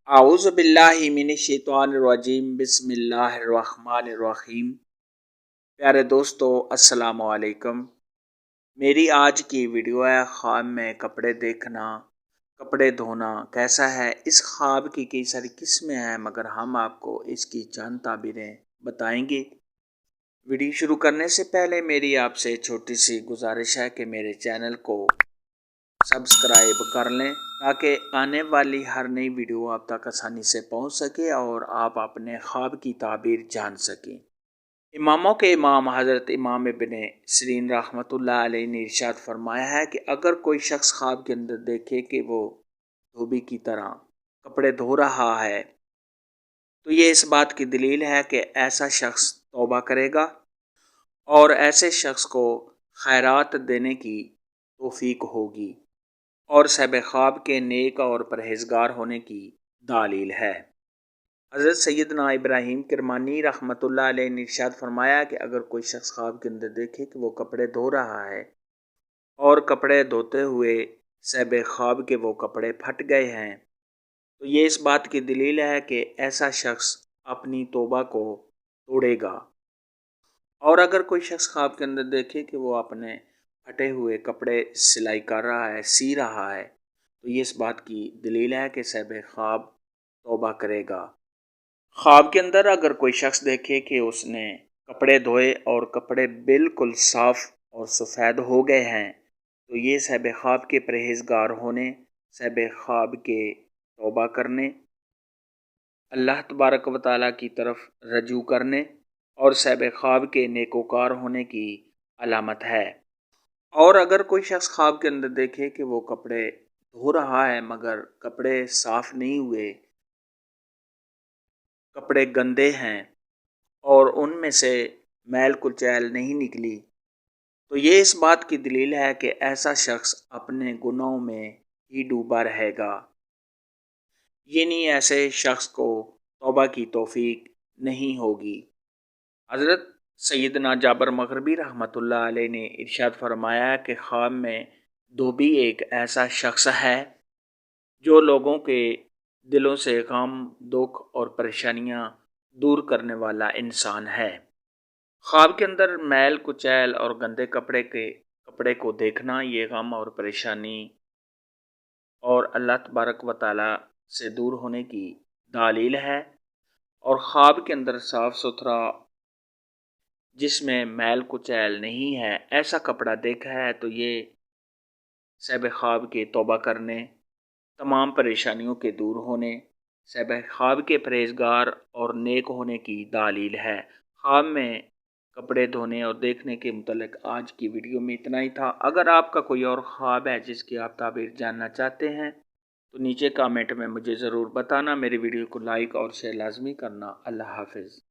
अऊज़ु बिल्लाहि मिनश्शैतानिर्रजीम बिस्मिल्लाहिर्रहमानिर्रहीम। प्यारे दोस्तों, अस्सलाम वालेकुम। मेरी आज की वीडियो है ख्वाब में कपड़े देखना, कपड़े धोना कैसा है। इस ख्वाब की कई सारी किस्में हैं, मगर हम आपको इसकी चंद ताबीरें बताएंगे। वीडियो शुरू करने से पहले मेरी आपसे छोटी सी गुजारिश है कि मेरे चैनल को सब्सक्राइब कर लें ताकि आने वाली हर नई वीडियो आप तक आसानी से पहुंच सके और आप अपने ख्वाब की ताबीर जान सकें। इमामों के इमाम हज़रत इमाम इब्न सिरीन रहमतुल्लाह अलैह ने इरशाद फरमाया है कि अगर कोई शख्स ख्वाब के अंदर देखे कि वो धोबी की तरह कपड़े धो रहा है, तो ये इस बात की दलील है कि ऐसा शख्स तौबा करेगा और ऐसे शख्स को खैरात देने की तौफीक होगी और सहब ख्वाब के नेक और परहेजगार होने की दलील है। हज़रत सैयदना इब्राहीम किरमानी रहमतुल्लाह अलैह ने इरशाद फरमाया कि अगर कोई शख्स ख्वाब के अंदर देखे कि वो कपड़े धो रहा है और कपड़े धोते हुए सहब ख्वाब के वो कपड़े फट गए हैं, तो ये इस बात की दलील है कि ऐसा शख्स अपनी तौबा को तोड़ेगा। और अगर कोई शख्स ख्वाब के अंदर देखे कि वो अपने फटे हुए कपड़े सिलाई कर रहा है, सी रहा है, तो ये इस बात की दलील है कि सहब ख्वाब तौबा करेगा। ख्वाब के अंदर अगर कोई शख्स देखे कि उसने कपड़े धोए और कपड़े बिल्कुल साफ़ और सफ़ेद हो गए हैं, तो ये सहब ख्वाब के परहेजगार होने, सहब ख्वाब के तौबा करने, अल्लाह तबारक व तआला की तरफ रजू करने और सहब ख्वाब के नेकोकार होने की अलामत है। और अगर कोई शख्स ख्वाब के अंदर देखे कि वो कपड़े धो रहा है मगर कपड़े साफ़ नहीं हुए, कपड़े गंदे हैं और उनमें से मैल कुचैल नहीं निकली, तो ये इस बात की दलील है कि ऐसा शख्स अपने गुनाहों में ही डूबा रहेगा। यानी ऐसे शख्स को तौबा की तौफीक नहीं होगी। हज़रत सैयदना जाबर मग़रिबी रहमतुल्लाह अलैह ने इरशाद फरमाया कि ख्वाब में धोबी एक ऐसा शख्स है जो लोगों के दिलों से गम, दुख और परेशानियां दूर करने वाला इंसान है। ख्वाब के अंदर मैल कुचैल और गंदे कपड़े को देखना ये गम और परेशानी और अल्लाह तबारक व तआला से दूर होने की दलील है। और ख्वाब के अंदर साफ़ सुथरा जिसमें मैल कुचैल नहीं है ऐसा कपड़ा देखा है, तो ये सहब ख्वाब के तौबा करने, तमाम परेशानियों के दूर होने, सहब ख्वाब के परहेजगार और नेक होने की दलील है। ख्वाब में कपड़े धोने और देखने के मुतल्लिक़ आज की वीडियो में इतना ही था। अगर आपका कोई और ख्वाब है जिसकी आप ताबीर जानना चाहते हैं, तो नीचे कमेंट में मुझे ज़रूर बताना। मेरी वीडियो को लाइक और शेयर लाजमी करना। अल्लाह हाफ़िज़।